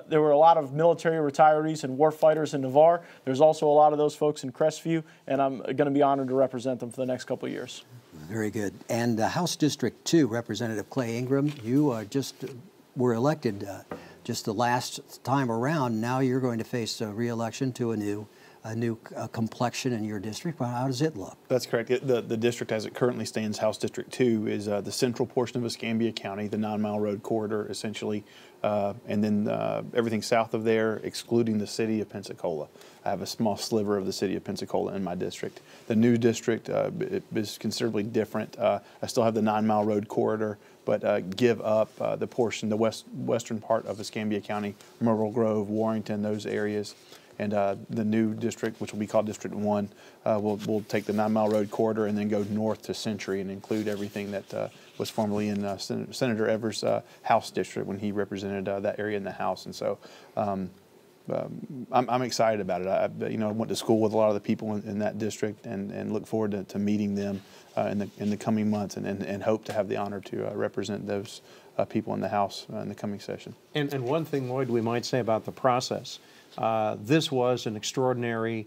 there were a lot of military retirees and war fighters in Navarre. There's also a lot of those folks in Crestview, and I'm going to be honored to represent them for the next couple of years. Very good. And House District 2, Representative Clay Ingram, you just were elected just the last time around. Now you're going to face a re-election to a new complexion in your district. Well, how does it look? That's correct. The district as it currently stands, House District 2, is the central portion of Escambia County, the 9-mile road corridor, essentially, and then everything south of there, excluding the city of Pensacola. I have a small sliver of the city of Pensacola in my district. The new district is considerably different. I still have the 9-mile road corridor, but give up the portion, the western part of Escambia County, Myrtle Grove, Warrington, those areas. And the new district, which will be called District 1, will take the 9-mile road corridor and then go north to Century and include everything that was formerly in Senator Evers' House district when he represented that area in the House. And so I'm excited about it. I went to school with a lot of the people in that district and look forward to meeting them in the coming months and hope to have the honor to represent those people in the House in the coming session. And one thing, Lloyd, we might say about the process. This was an extraordinary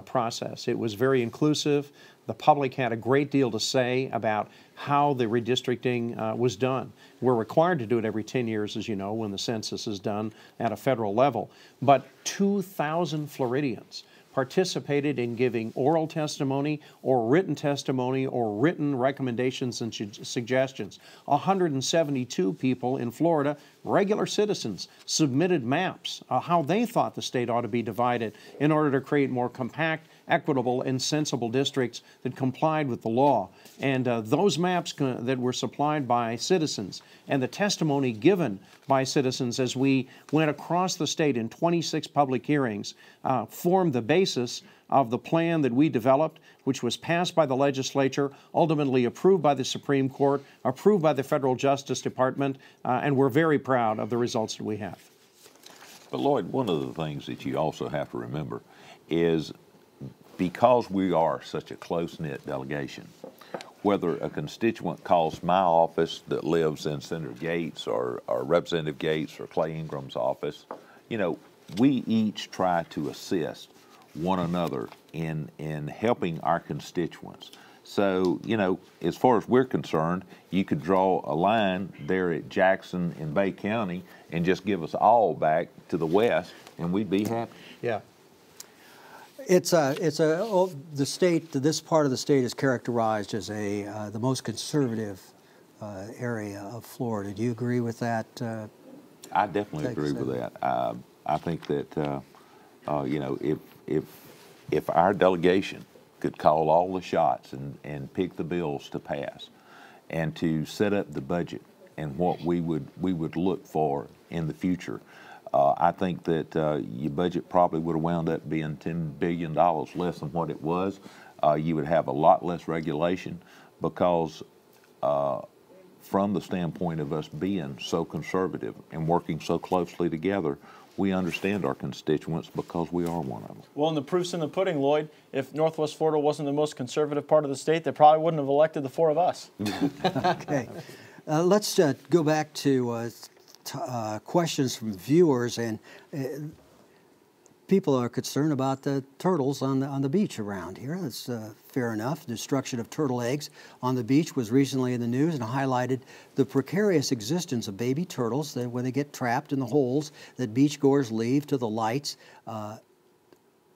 process. It was very inclusive. The public had a great deal to say about how the redistricting was done. We're required to do it every 10 years, as you know, when the census is done at a federal level. But 2,000 Floridians participated in giving oral testimony or written recommendations and suggestions. 172 people in Florida, regular citizens, submitted maps how they thought the state ought to be divided in order to create more compact, equitable, and sensible districts that complied with the law. And those maps that were supplied by citizens and the testimony given by citizens as we went across the state in 26 public hearings formed the basis of the plan that we developed, which was passed by the legislature, ultimately approved by the Supreme Court, approved by the Federal Justice Department, and we're very proud of the results that we have. But Lloyd, one of the things that you also have to remember is because we are such a close-knit delegation, whether a constituent calls my office that lives in Senator Gates or Representative Gates or Clay Ingram's office, you know, we each try to assist one another in helping our constituents. So, you know, as far as we're concerned, you could draw a line there at Jackson in Bay County and just give us all back to the west, and we'd be happy. Yeah. The state, this part of the state is characterized as the most conservative area of Florida. Do you agree with that? I definitely agree with that. I think that, you know, if our delegation could call all the shots and pick the bills to pass and to set up the budget and what we would look for in the future, I think that your budget probably would have wound up being $10 billion less than what it was. You would have a lot less regulation because from the standpoint of us being so conservative and working so closely together, we understand our constituents because we are one of them. Well, and the proof's in the pudding, Lloyd. If Northwest Florida wasn't the most conservative part of the state, they probably wouldn't have elected the four of us. Okay. Let's go back to questions from viewers, and people are concerned about the turtles on the beach around here. That's fair enough. Destruction of turtle eggs on the beach was recently in the news and highlighted the precarious existence of baby turtles that when they get trapped in the holes that beachgoers leave to the lights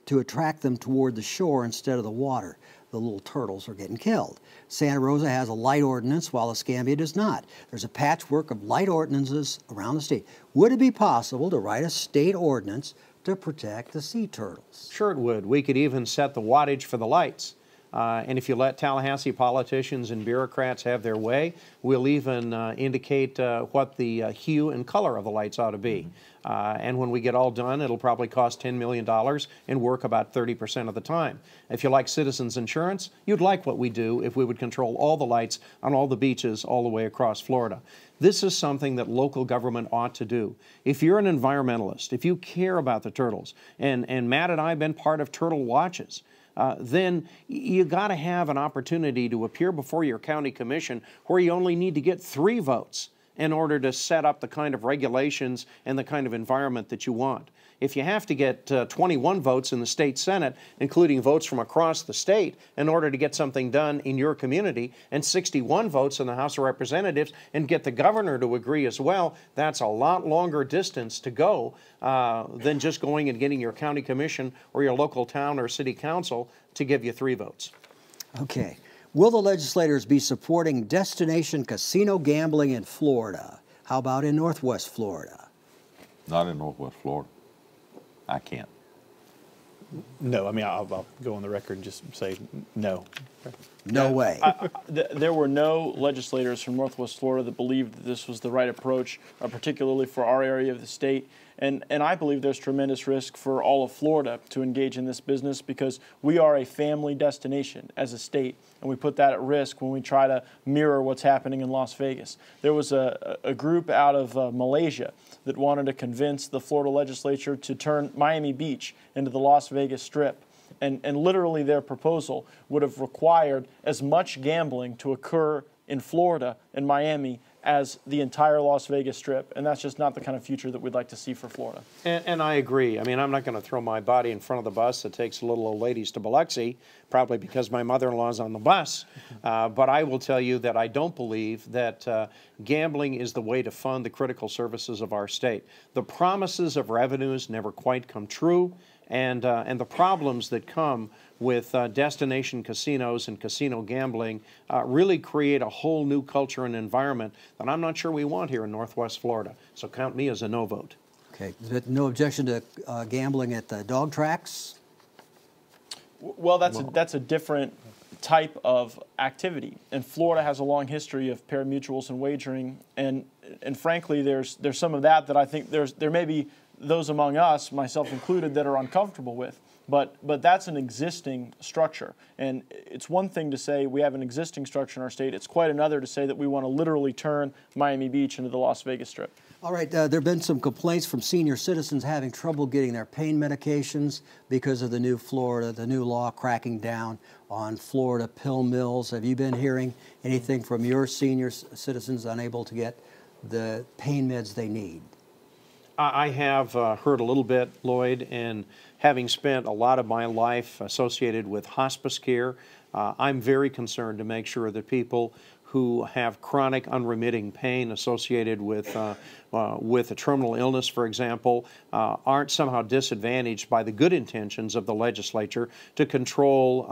to attract them toward the shore instead of the water. The little turtles are getting killed. Santa Rosa has a light ordinance while Escambia does not. There's a patchwork of light ordinances around the state. Would it be possible to write a state ordinance to protect the sea turtles? Sure it would. We could even set the wattage for the lights. And if you let Tallahassee politicians and bureaucrats have their way, we'll even indicate what the hue and color of the lights ought to be. And when we get all done, it'll probably cost $10 million and work about 30% of the time. If you like citizens insurance, you'd like what we do if we would control all the lights on all the beaches all the way across Florida. This is something that local government ought to do. If you're an environmentalist, if you care about the turtles, and Matt and I have been part of turtle watches, then you got to have an opportunity to appear before your county commission where you only need to get 3 votes in order to set up the kind of regulations and the kind of environment that you want. If you have to get 21 votes in the state Senate, including votes from across the state, in order to get something done in your community, and 61 votes in the House of Representatives, and get the governor to agree as well, that's a lot longer distance to go than just going and getting your county commission or your local town or city council to give you 3 votes. Okay. Will the legislators be supporting destination casino gambling in Florida? How about in Northwest Florida? Not in Northwest Florida. I can't. No, I mean, I'll go on the record and just say no. No way. There were no legislators from Northwest Florida that believed that this was the right approach, particularly for our area of the state. And I believe there's tremendous risk for all of Florida to engage in this business because we are a family destination as a state, and we put that at risk when we try to mirror what's happening in Las Vegas. There was a group out of Malaysia that wanted to convince the Florida legislature to turn Miami Beach into the Las Vegas Strip. And literally their proposal would have required as much gambling to occur in Florida and Miami as the entire Las Vegas Strip, and that's just not the kind of future that we'd like to see for Florida. And I agree. I mean, I'm not going to throw my body in front of the bus that takes little old ladies to Biloxi, probably because my mother-in-law's on the bus. But I will tell you that I don't believe that gambling is the way to fund the critical services of our state. The promises of revenues never quite come true, and the problems that come with destination casinos and casino gambling really create a whole new culture and environment that I'm not sure we want here in Northwest Florida. So count me as a no vote. Okay. No objection to gambling at the dog tracks? Well, that's a different type of activity. And Florida has a long history of pari-mutuels and wagering. And frankly, there's some of that I think there may be those among us, myself included, that are uncomfortable with. But that's an existing structure. And it's one thing to say we have an existing structure in our state. It's quite another to say that we want to literally turn Miami Beach into the Las Vegas Strip. All right, there have been some complaints from senior citizens having trouble getting their pain medications because of the new law cracking down on Florida pill mills. Have you been hearing anything from your senior citizens unable to get the pain meds they need? I have heard a little bit, Lloyd, and having spent a lot of my life associated with hospice care, I'm very concerned to make sure that people who have chronic unremitting pain associated with a terminal illness, for example, aren't somehow disadvantaged by the good intentions of the legislature to control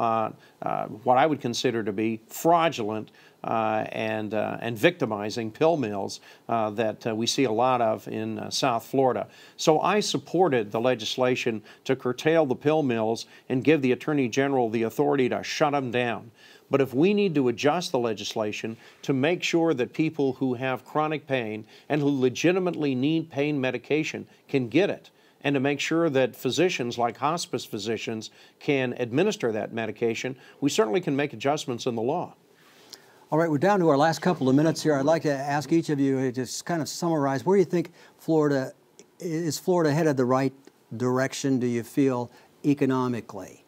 what I would consider to be fraudulent and victimizing pill mills that we see a lot of in South Florida. So I supported the legislation to curtail the pill mills and give the Attorney General the authority to shut them down. But if we need to adjust the legislation to make sure that people who have chronic pain and who legitimately need pain medication can get it, and to make sure that physicians like hospice physicians can administer that medication, we certainly can make adjustments in the law. All right, we're down to our last couple of minutes here. I'd like to ask each of you to just kind of summarize, where do you think is Florida headed the right direction, do you feel, economically?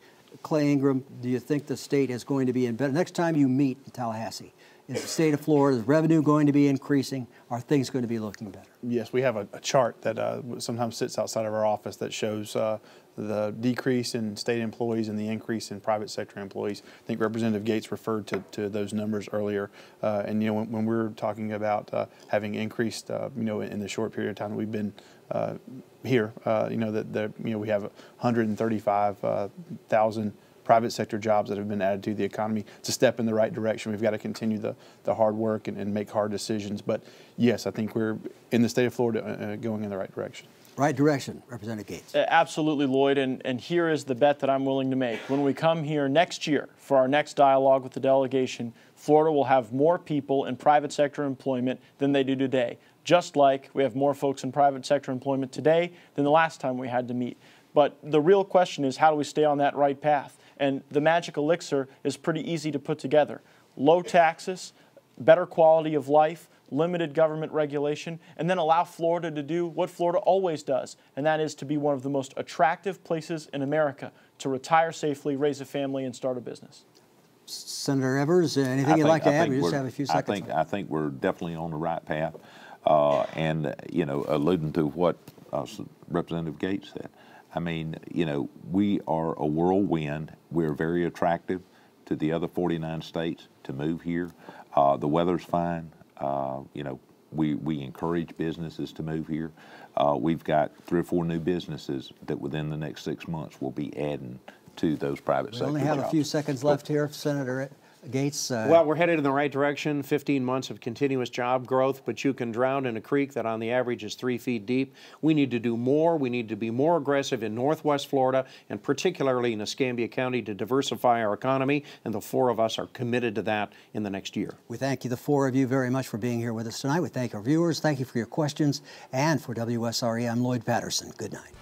Clay Ingram, do you think the state is going to be in better? Next time you meet in Tallahassee, is the state of Florida's revenue going to be increasing? Are things going to be looking better? Yes, we have a chart that sometimes sits outside of our office that shows the decrease in state employees and the increase in private sector employees. I think Representative Gates referred to those numbers earlier. And you know, when we're talking about having increased, you know, in the short period of time that we've been here, you know, we have 135,000 private sector jobs that have been added to the economy. It's a step in the right direction. We've got to continue the hard work and make hard decisions. But yes, I think we're, in the state of Florida, going in the right direction. Right direction, Representative Gates. Absolutely, Lloyd, and here is the bet that I'm willing to make. When we come here next year for our next dialogue with the delegation, Florida will have more people in private sector employment than they do today, just like we have more folks in private sector employment today than the last time we had to meet. But the real question is, how do we stay on that right path? And the magic elixir is pretty easy to put together. Low taxes, better quality of life, limited government regulation, and then allow Florida to do what Florida always does, and that is to be one of the most attractive places in America to retire safely, raise a family, and start a business. Senator Evers, anything you'd like to add? We just have a few seconds. I think we're definitely on the right path. And, you know, alluding to what Representative Gates said, I mean, you know, we are a whirlwind. We're very attractive to the other 49 states to move here. The weather's fine. You know, we encourage businesses to move here. We've got 3 or 4 new businesses that within the next 6 months will be adding to those private sector jobs. We only have a few seconds left here, Senator Gates. Well, we're headed in the right direction, 15 months of continuous job growth, but you can drown in a creek that on the average is 3 feet deep. We need to do more. We need to be more aggressive in Northwest Florida and particularly in Escambia County to diversify our economy, and the 4 of us are committed to that in the next year. We thank you, the 4 of you, very much for being here with us tonight. We thank our viewers. Thank you for your questions. And for WSRE, I'm Lloyd Patterson. Good night.